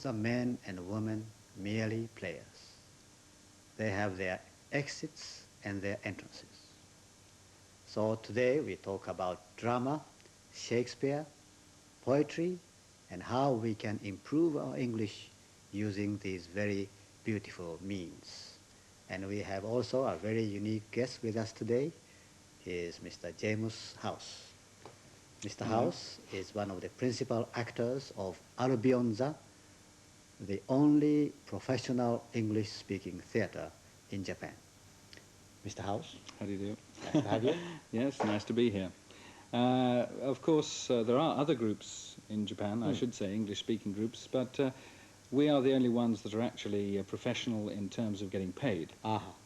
the men and women merely players. They have their exits and their entrances. So today we talk about drama, Shakespeare, poetry, and how we can improve our English using these very beautiful means. And we have also a very unique guest with us today. He is Mr. James House. Mr. House is one of the principal actors of Albion座, the only professional English-speaking theater in Japan. Mr. House. How do you do? Nice to have you. Yes, nice to be here. Of course, there are other groups in Japan, I should say, English-speaking groups, but we are the only ones that are actually professional in terms of getting paid.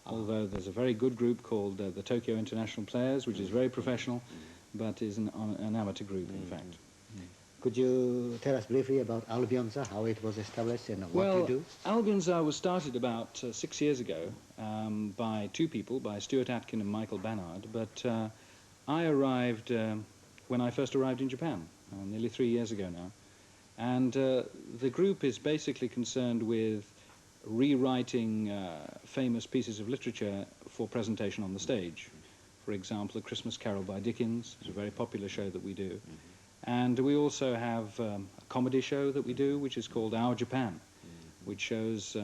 Although there's a very good group called the Tokyo International Players, which is very professional, but is an amateur group, in fact. Could you tell us briefly about Albion座, how it was established and what you do? Albion座was started about 6 years ago by two people, by Stuart Atkin and Michael Bannard, but I arrived when I first arrived in Japan, nearly 3 years ago now. And the group is basically concerned with rewriting famous pieces of literature for presentation on the stage. For example, A Christmas Carol by Dickens is a very popular show that we do. And we also have a comedy show that we do, which is called Our Japan, which shows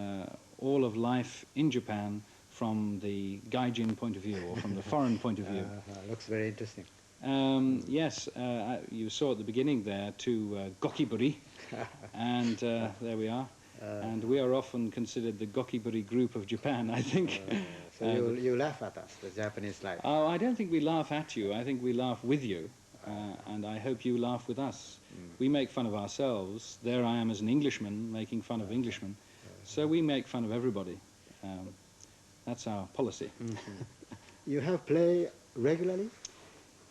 all of life in Japan from the gaijin point of view, or from the foreign point of view. Looks very interesting. Yes, you saw at the beginning there two gokiburi, and there we are. And we are often considered the gokiburi group of Japan, I think. So you laugh at us, the Japanese life. Oh, I don't think we laugh at you. I think we laugh with you. And I hope you laugh with us. We make fun of ourselves. There I am as an Englishman making fun of Englishmen. So we make fun of everybody. That's our policy. You have play regularly?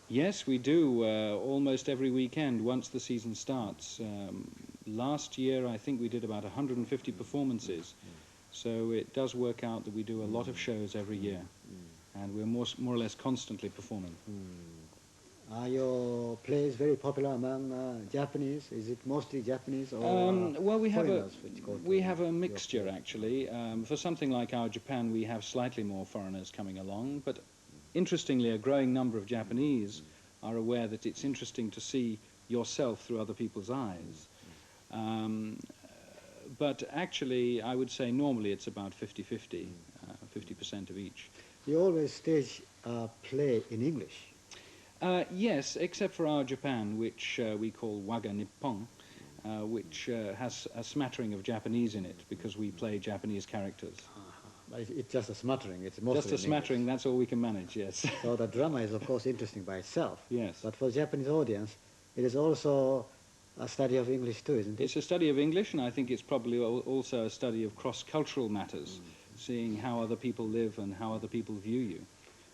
Yes, we do, almost every weekend once the season starts. Last year I think we did about 150 performances. So it does work out that we do a lot of shows every year. And we're more or less constantly performing. Are your plays very popular among Japanese? Is it mostly Japanese or well, we have a your mixture, play? actually. For something like Our Japan, we have slightly more foreigners coming along, but interestingly, a growing number of Japanese are aware that it's interesting to see yourself through other people's eyes. But actually, I would say normally it's about 50-50, 50% of each. You always stage play in English? Yes, except for Our Japan, which we call Waga Nippon, which has a smattering of Japanese in it, because we play Japanese characters. But it's just a smattering, it's mostly Just a smattering, English. that's all we can manage, yes. So the drama is of course interesting by itself. Yes. But for Japanese audience, it is also a study of English too, isn't it? It's a study of English, and I think it's probably also a study of cross-cultural matters, seeing how other people live and how other people view you.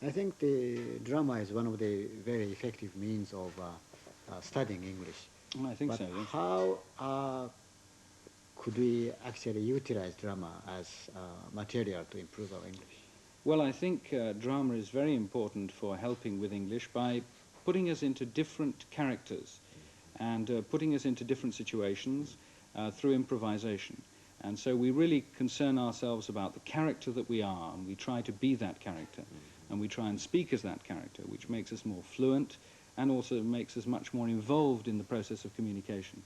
I think the drama is one of the very effective means of studying English. I think But so, yes. how could we actually utilize drama as material to improve our English? Well, I think drama is very important for helping with English by putting us into different characters and putting us into different situations through improvisation. And so we really concern ourselves about the character that we are, and we try to be that character. And we try and speak as that character, which makes us more fluent and also makes us much more involved in the process of communication.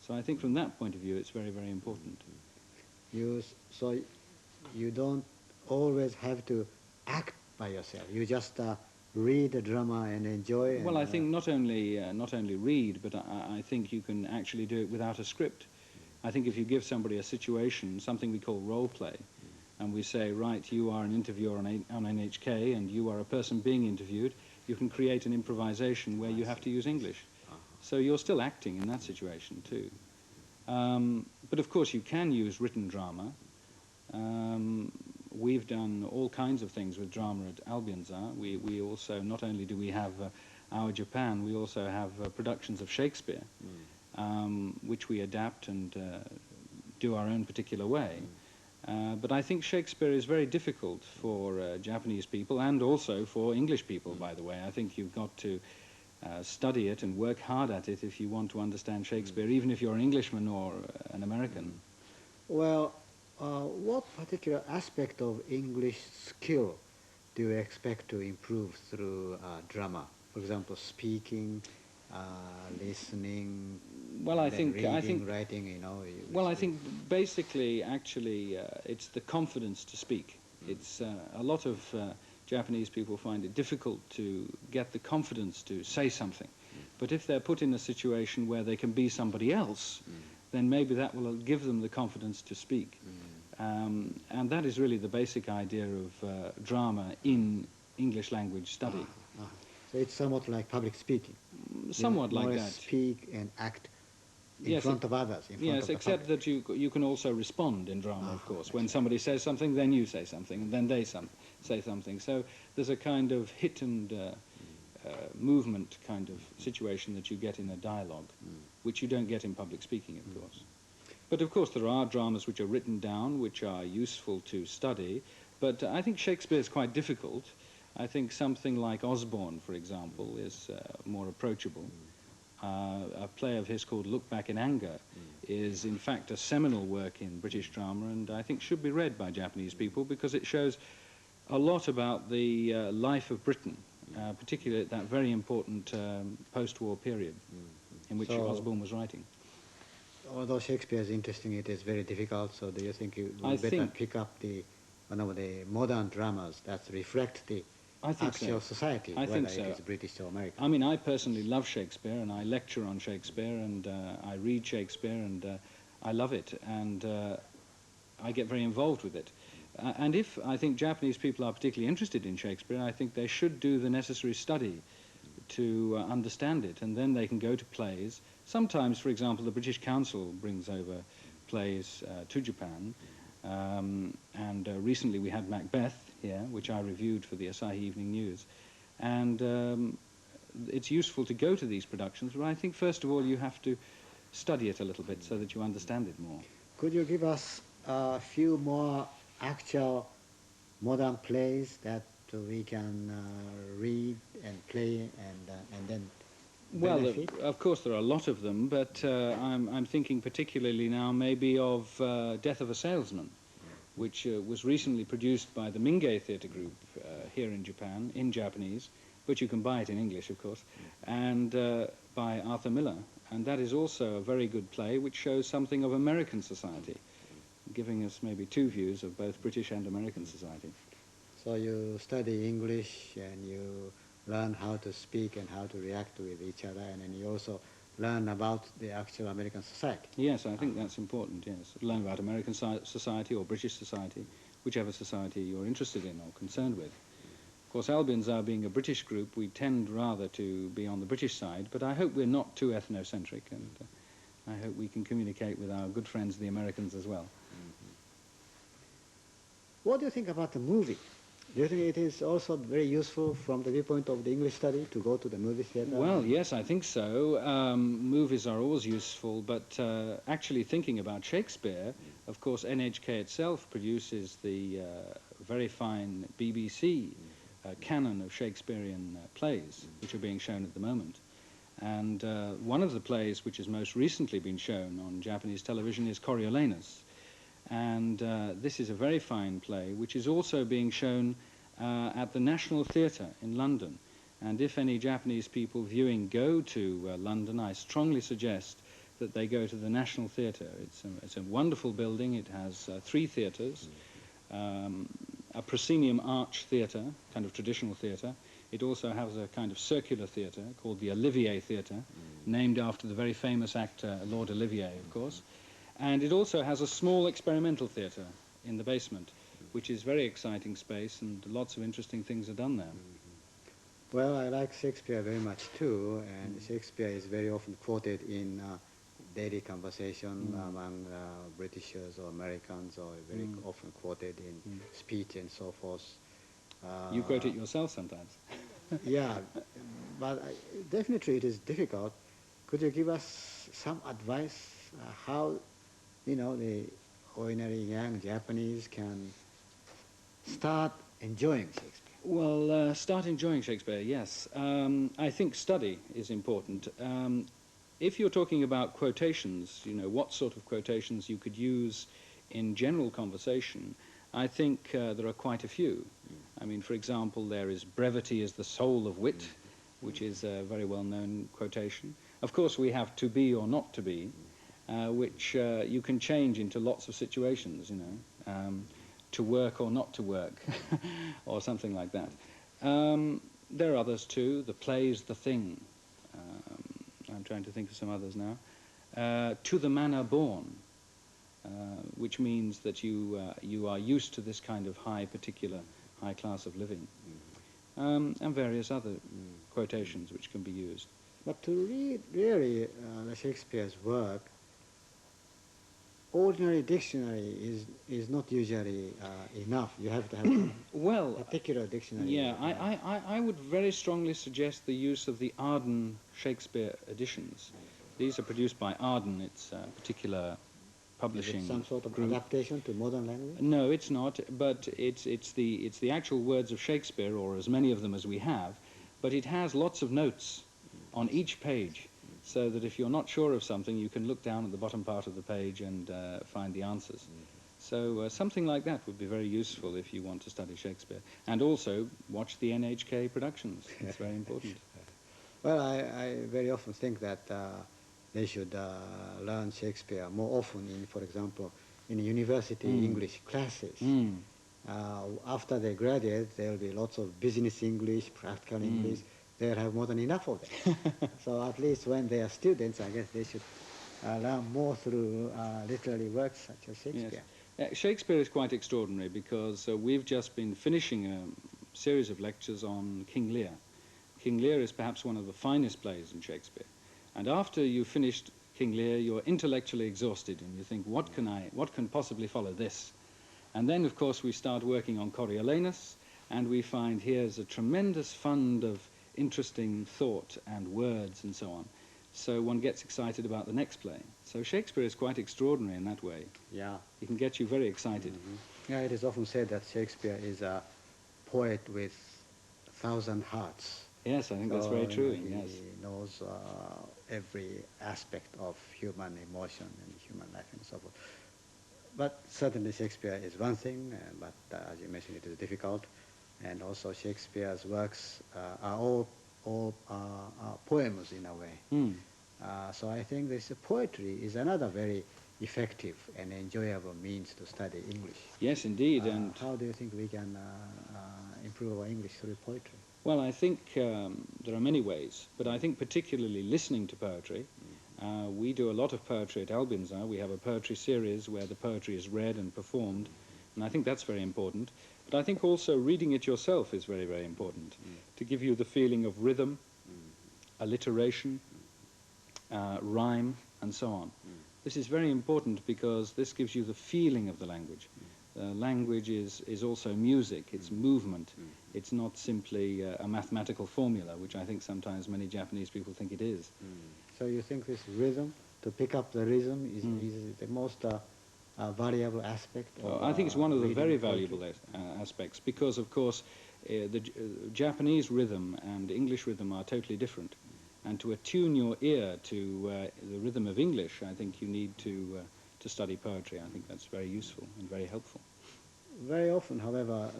So I think from that point of view, it's very, very important. So you don't always have to act by yourself. You just read the drama and enjoy. Well, I think not only read, but I think you can actually do it without a script. I think if you give somebody a situation, something we call role play, and we say, right, you are an interviewer on NHK and you are a person being interviewed, you can create an improvisation where you have to use English. So you're still acting in that situation too. But of course you can use written drama. We've done all kinds of things with drama at Albion座. We also, not only do we have Our Japan, we also have productions of Shakespeare, which we adapt and do our own particular way. But I think Shakespeare is very difficult for Japanese people and also for English people, by the way. I think you've got to study it and work hard at it if you want to understand Shakespeare, even if you're an Englishman or an American. Well, what particular aspect of English skill do you expect to improve through drama? For example, speaking, listening, Well, I then think reading, writing, Well, I think basically, actually, it's the confidence to speak. It's a lot of Japanese people find it difficult to get the confidence to say something. But if they're put in a situation where they can be somebody else, then maybe that will give them the confidence to speak. And that is really the basic idea of drama in English language study. So it's somewhat like public speaking. Somewhat like that. Speak and act in Yes, front of others. Yes, except that you can also respond in drama, of course. When somebody says something, then you say something, and then they say something. So there's a kind of hit and movement kind of situation that you get in a dialogue, which you don't get in public speaking, of course. But of course there are dramas which are written down, which are useful to study, but I think Shakespeare is quite difficult. I think something like Osborne, for example, is more approachable. A play of his called Look Back in Anger is in fact a seminal work in British drama, and I think should be read by Japanese people because it shows a lot about the life of Britain, particularly at that very important post-war period in which Osborne was writing. Although Shakespeare is interesting, it is very difficult, so do you think you would better pick up one of the modern dramas that reflect the actual society, whether it is British or American? I mean, I personally love Shakespeare, and I lecture on Shakespeare, and I read Shakespeare, and I love it, and I get very involved with it. And if I think Japanese people are particularly interested in Shakespeare, I think they should do the necessary study to understand it, and then they can go to plays. Sometimes, for example, the British Council brings over plays to Japan, and recently we had Macbeth here, which I reviewed for the Asahi Evening News. And it's useful to go to these productions, but I think first of all you have to study it a little bit so that you understand it more. Could you give us a few more actual modern plays that we can read and play and then benefit? Well, of course there are a lot of them, but I'm thinking particularly now maybe of Death of a Salesman, which was recently produced by the Mingei Theatre Group here in Japan, in Japanese, but you can buy it in English, of course, and by Arthur Miller. And that is also a very good play which shows something of American society, giving us maybe two views of both British and American society. So you study English and you learn how to speak and how to react with each other, and then you also learn about the actual American society. Yes, I think that's important, yes. Learn about American society or British society, whichever society you're interested in or concerned with. Of course, Albion Zao being a British group, we tend rather to be on the British side, but I hope we're not too ethnocentric, and I hope we can communicate with our good friends, the Americans, as well. What do you think about the movie? Do you think it is also very useful from the viewpoint of the English study to go to the movie theater? Well, yes, I think so. Movies are always useful, but actually thinking about Shakespeare, of course, NHK itself produces the very fine BBC canon of Shakespearean plays, which are being shown at the moment. And one of the plays which has most recently been shown on Japanese television is Coriolanus. And this is a very fine play, which is also being shown at the National Theatre in London. And if any Japanese people viewing go to London, I strongly suggest that they go to the National Theatre. It's a wonderful building. It has 3 theatres, a proscenium arch theatre, kind of traditional theatre. It also has a kind of circular theatre called the Olivier Theatre, named after the very famous actor Lord Olivier, of course. And it also has a small experimental theatre in the basement, which is very exciting space, and lots of interesting things are done there. Well, I like Shakespeare very much too, and Shakespeare is very often quoted in daily conversation among Britishers or Americans, or very often quoted in speech and so forth. You quote it yourself sometimes. Yeah, but definitely it is difficult. Could you give us some advice how the ordinary young Japanese can start enjoying Shakespeare? Well, start enjoying Shakespeare, yes. I think study is important. If you're talking about quotations, what sort of quotations you could use in general conversation, I think there are quite a few. I mean, for example, there is brevity is the soul of wit, which is a very well-known quotation. Of course, we have to be or not to be, which you can change into lots of situations, you know, to work or not to work, or something like that. There are others too. The play's the thing. I'm trying to think of some others now. To the manner born, which means that you are used to this kind of high class of living, and various other quotations which can be used. But to read really Shakespeare's work, ordinary dictionary is not usually enough. You have to have well, particular dictionary. Yeah, I would very strongly suggest the use of the Arden Shakespeare editions. These are produced by Arden. It's a particular publishing Is it some sort of group. adaptation to modern language? No, it's not, but it's the actual words of Shakespeare, or as many of them as we have, but it has lots of notes on each page, so that if you're not sure of something, you can look down at the bottom part of the page and find the answers. So something like that would be very useful if you want to study Shakespeare. And also watch the NHK productions. It's very important. Well, I very often think that they should learn Shakespeare more often in, for example, in university English classes. After they graduate, there will be lots of business English, practical English. They'll have more than enough of them. So at least when they are students, I guess they should learn more through literary works such as Shakespeare. Yes. Shakespeare is quite extraordinary because we've just been finishing a series of lectures on King Lear. King Lear is perhaps one of the finest plays in Shakespeare. And after you've finished King Lear, you're intellectually exhausted and you think, what can possibly follow this? And then, of course, we start working on Coriolanus, and we find here's a tremendous fund of interesting thought and words and so on. So one gets excited about the next play. So Shakespeare is quite extraordinary in that way. Yeah. He can get you very excited. Yeah, it is often said that Shakespeare is a poet with 1,000 hearts. Yes, I think that's very true. Yes. He knows every aspect of human emotion and human life and so forth. But certainly Shakespeare is one thing, but as you mentioned, it is difficult. And also Shakespeare's works are all poems in a way. So I think this poetry is another very effective and enjoyable means to study English. Yes, indeed. And how do you think we can improve our English through poetry? Well, I think there are many ways, but I think particularly listening to poetry. We do a lot of poetry at Alubion座. We have a poetry series where the poetry is read and performed, and I think that's very important. But I think also reading it yourself is very, very important, to give you the feeling of rhythm, alliteration, rhyme, and so on. This is very important because this gives you the feeling of the language. Language is also music, it's movement. It's not simply a mathematical formula, which I think sometimes many Japanese people think it is. So you think this rhythm, to pick up the rhythm, is the most valuable aspect of I think it's one of the very poetry? valuable aspects because, of course, the Japanese rhythm and English rhythm are totally different. And to attune your ear to the rhythm of English, I think you need to study poetry. I think that's very useful and very helpful. Very often, however,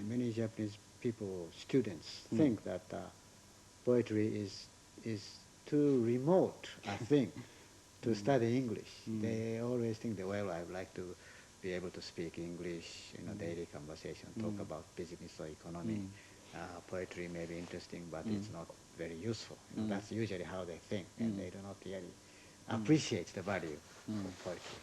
many Japanese people, students, think that poetry is too remote, I think, to study English. They always think that, well, I would like to be able to speak English in a daily conversation, talk about business or economy. Poetry may be interesting, but it's not very useful. That's usually how they think, and they do not really appreciate the value of poetry.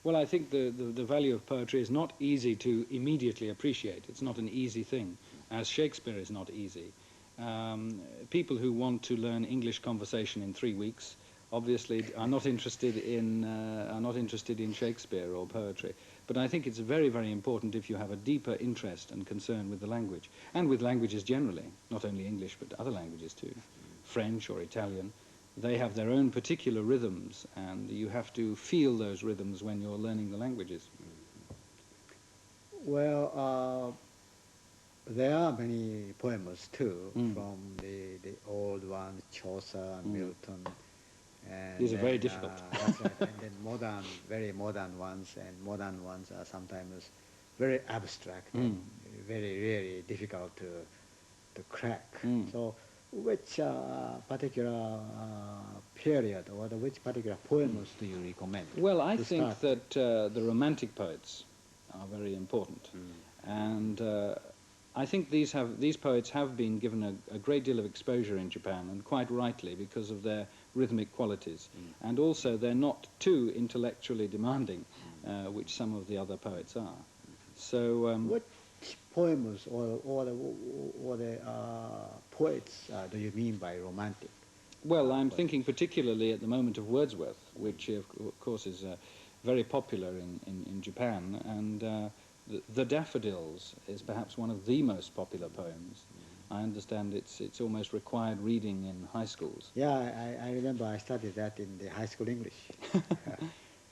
Well, I think the value of poetry is not easy to immediately appreciate. It's not an easy thing, as Shakespeare is not easy. People who want to learn English conversation in 3 weeks obviously are not interested in Shakespeare or poetry. But I think it's very, very important if you have a deeper interest and concern with the language, and with languages generally, not only English but other languages too, French or Italian. They have their own particular rhythms, and you have to feel those rhythms when you're learning the languages. Well, there are many poems too, from the old ones, Chaucer, Milton, And These are very difficult. That's right. And then very modern ones, and modern ones are sometimes very abstract and very, really difficult to crack. So which particular period or which particular poems do you recommend? Well, I think that the Romantic poets are very important. And I think these poets have been given a great deal of exposure in Japan, and quite rightly, because of their rhythmic qualities. And also they're not too intellectually demanding, which some of the other poets are. So what poems or the poets do you mean by romantic? Well, I'm thinking particularly at the moment of Wordsworth, which of course is very popular in Japan, and the Daffodils is perhaps one of the most popular poems. I understand it's almost required reading in high schools. Yeah, I remember I studied that in the high school English.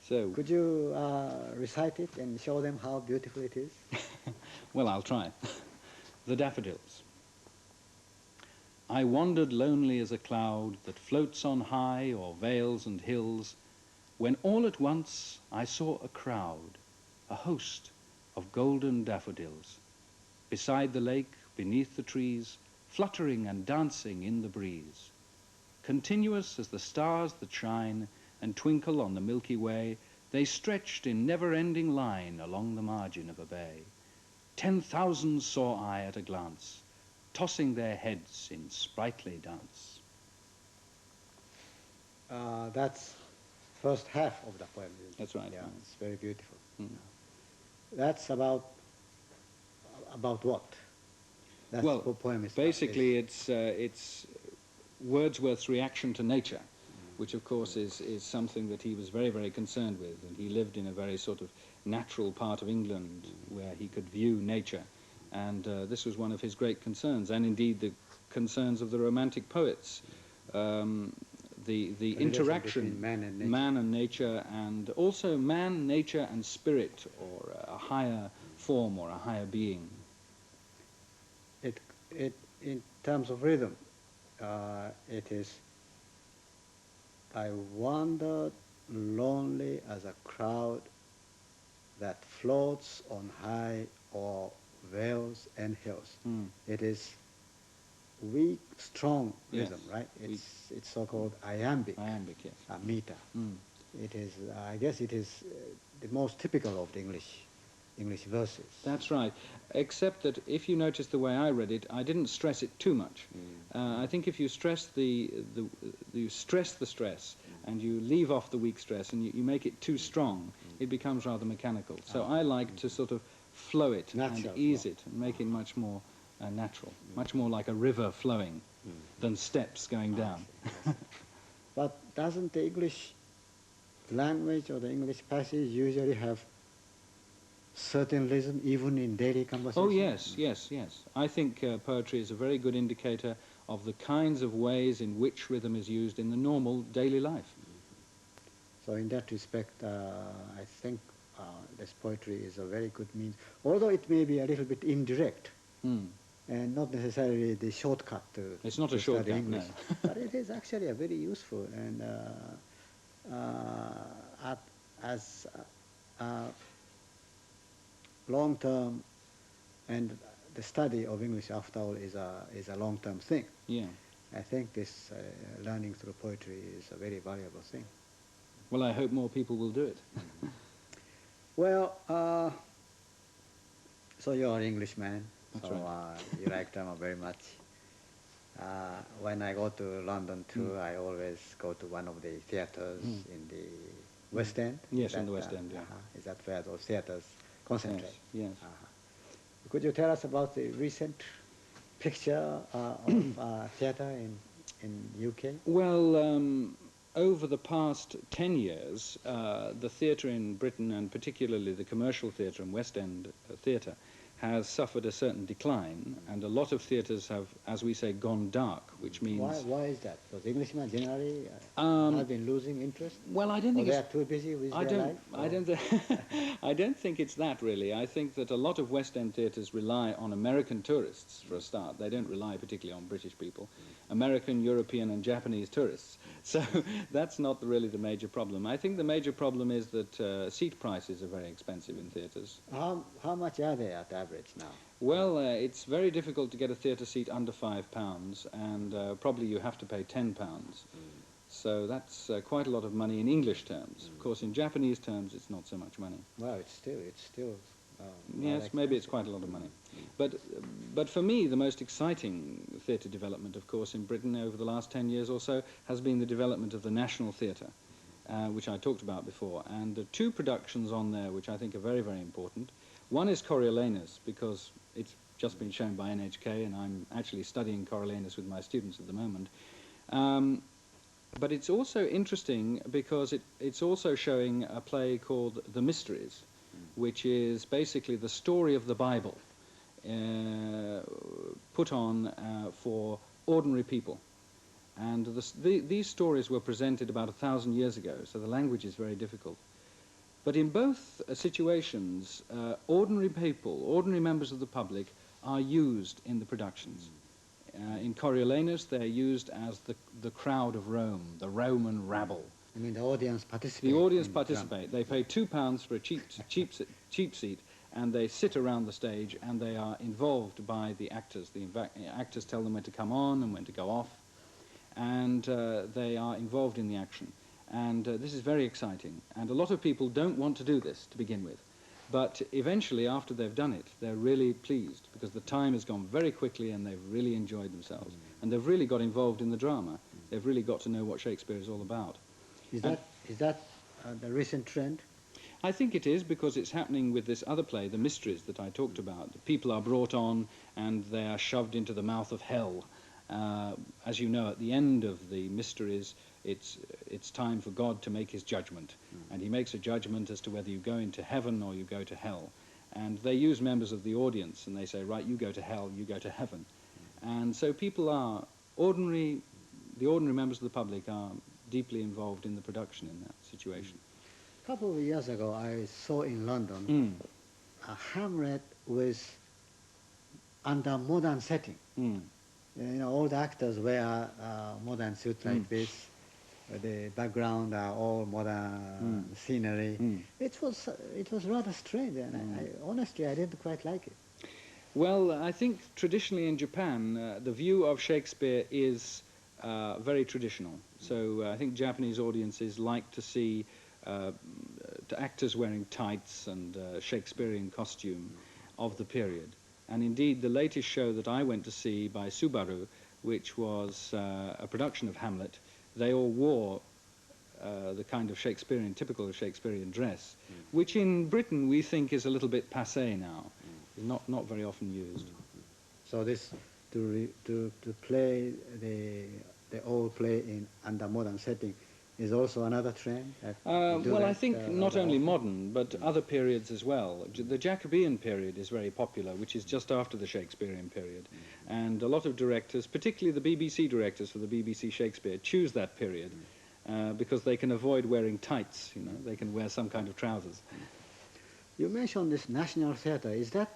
So could you recite it and show them how beautiful it is? Well, I'll try. The Daffodils. I wandered lonely as a cloud that floats on high o'er vales and hills, when all at once I saw a crowd, a host of golden daffodils, beside the lake, beneath the trees, fluttering and dancing in the breeze. Continuous as the stars that shine and twinkle on the Milky Way, they stretched in never-ending line along the margin of a bay. 10,000 saw I at a glance, tossing their heads in sprightly dance. That's first half of the poem. That's right. Yeah, it's very beautiful. That's about what? That's well, what poem is basically it's Wordsworth's reaction to nature, which of course is something that he was very, very concerned with, and he lived in a very sort of natural part of England where he could view nature, and this was one of his great concerns, and indeed the concerns of the Romantic poets. The interaction man and nature, and also man, nature, and spirit, or a higher form or a higher being. It in terms of rhythm, it is. I wandered lonely as a crowd that floats on high o'er vales and hills. It is weak, strong rhythm, right? It's so-called iambic. Iambic, yes. Meter. It is. I guess it is the most typical of the English verses. That's right. Except that if you notice the way I read it, I didn't stress it too much. I think if you stress you stress the stress and you leave off the weak stress and you make it too strong, it becomes rather mechanical. So I like to sort of flow it and ease it and make it much more natural, much more like a river flowing than steps going down. But doesn't the English language or the English passage usually have certain rhythm even in daily conversation? Oh yes, yes, yes. I think poetry is a very good indicator of the kinds of ways in which rhythm is used in the normal daily life. So in that respect, I think this poetry is a very good means, although it may be a little bit indirect, and not necessarily the shortcut to It's not a shortcut, English, no. but it is actually a very useful and as long-term, and the study of English, after all, is a long-term thing. Yeah. I think this learning through poetry is a very valuable thing. Well, I hope more people will do it. Well, so you're an Englishman, That's so right. You like drama very much. When I go to London too, I always go to one of the theaters in the West End. Yes, in the West End, yeah. Is that where those theaters concentrate? Yes. Could you tell us about the recent picture of theatre in UK? Well, over the past 10 years, the theatre in Britain, and particularly the commercial theatre and West End theatre, has suffered a certain decline, and a lot of theatres have, as we say, gone dark, which means... Why is that? Because Englishmen generally have been losing interest? Well, I don't think they are too busy with their life? I don't think it's that, really. I think that a lot of West End theatres rely on American tourists, for a start. They don't rely particularly on British people. American, European and Japanese tourists. So that's not really the major problem. I think the major problem is that seat prices are very expensive in theatres. How much are they at average now? Well, it's very difficult to get a theatre seat under £5, and probably you have to pay £10. So that's quite a lot of money in English terms. Of course, in Japanese terms, it's not so much money. Well, it's still. Yes, maybe it's quite a lot of money. But for me, the most exciting theatre development, of course, in Britain over the last 10 years or so has been the development of the National Theatre, which I talked about before. And there are two productions on there which I think are very, very important. One is Coriolanus, because it's just been shown by NHK, and I'm actually studying Coriolanus with my students at the moment. But it's also interesting because it's also showing a play called The Mysteries, which is basically the story of the Bible put on for ordinary people. And these stories were presented about 1,000 years ago, so the language is very difficult. But in both situations, ordinary people, ordinary members of the public, are used in the productions. In Coriolanus, they're used as the crowd of Rome, the Roman rabble. I mean, the audience participate. The audience participate. They pay £2 for a cheap seat, and they sit around the stage, and they are involved by the actors. The actors tell them when to come on and when to go off, and they are involved in the action. And this is very exciting. And a lot of people don't want to do this to begin with. But eventually, after they've done it, they're really pleased because the time has gone very quickly and they've really enjoyed themselves. And they've really got involved in the drama. They've really got to know what Shakespeare is all about. Is that the recent trend? I think it is, because it's happening with this other play, The Mysteries, that I talked about. People are brought on and they are shoved into the mouth of hell. As you know, at the end of The Mysteries, it's time for God to make his judgment. And he makes a judgment as to whether you go into heaven or you go to hell. And they use members of the audience and they say, right, you go to hell, you go to heaven. And so people are the ordinary members of the public are deeply involved in the production in that situation. A couple of years ago, I saw in London a Hamlet under modern setting. You know, all the actors wear modern suits like this. The background are all modern scenery. It was rather strange, and honestly, I didn't quite like it. Well, I think traditionally in Japan, the view of Shakespeare is very traditional. So I think Japanese audiences like to see actors wearing tights and Shakespearean costume of the period. And indeed, the latest show that I went to see by Subaru, which was a production of Hamlet, they all wore the kind of typical Shakespearean dress, which in Britain we think is a little bit passé now, not very often used. So this to play the old play under modern setting is also another trend? Well, I think not only modern, but other periods as well. The Jacobean period is very popular, which is just after the Shakespearean period. And a lot of directors, particularly the BBC directors for the BBC Shakespeare, choose that period because they can avoid wearing tights, you know, they can wear some kind of trousers. You mentioned this National Theatre. Is that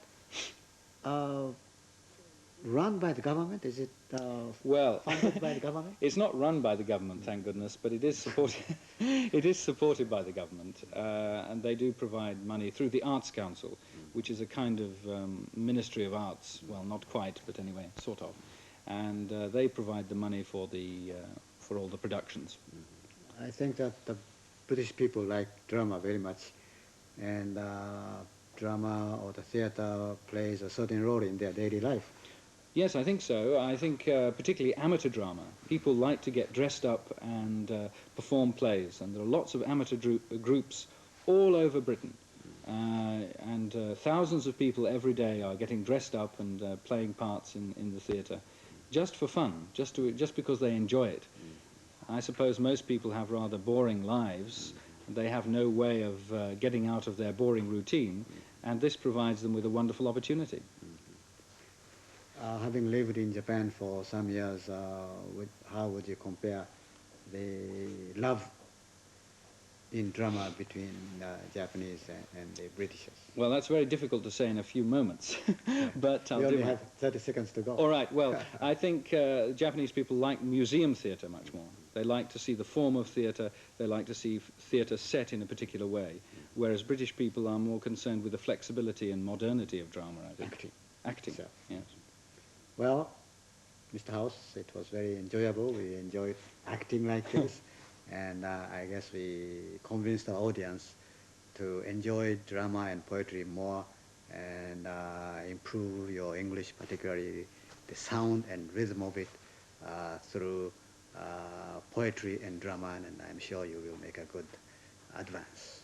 run by the government? Is it funded by the government? It's not run by the government, thank goodness, but it is supported. It is supported by the government, and they do provide money through the Arts Council, which is a kind of Ministry of Arts. Well, not quite, but anyway, sort of. And they provide the money for all the productions. I think that the British people like drama very much, and drama or the theatre plays a certain role in their daily life. Yes, I think so. I think particularly amateur drama. People like to get dressed up and perform plays, and there are lots of amateur groups all over Britain. And thousands of people every day are getting dressed up and playing parts in the theatre, just for fun, just because they enjoy it. I suppose most people have rather boring lives. They have no way of getting out of their boring routine, and this provides them with a wonderful opportunity. Having lived in Japan for some years, how would you compare the love in drama between Japanese and the Britishers? Well, that's very difficult to say in a few moments, but we only have 30 seconds to go. All right, well, I think Japanese people like museum theatre much more. They like to see the form of theatre. They like to see theatre set in a particular way, whereas British people are more concerned with the flexibility and modernity of drama, I think. Acting, So, yes. well, Mr. House, it was very enjoyable. We enjoyed acting like this, and I guess we convinced our audience to enjoy drama and poetry more and improve your English, particularly the sound and rhythm of it through poetry and drama, and I'm sure you will make a good advance.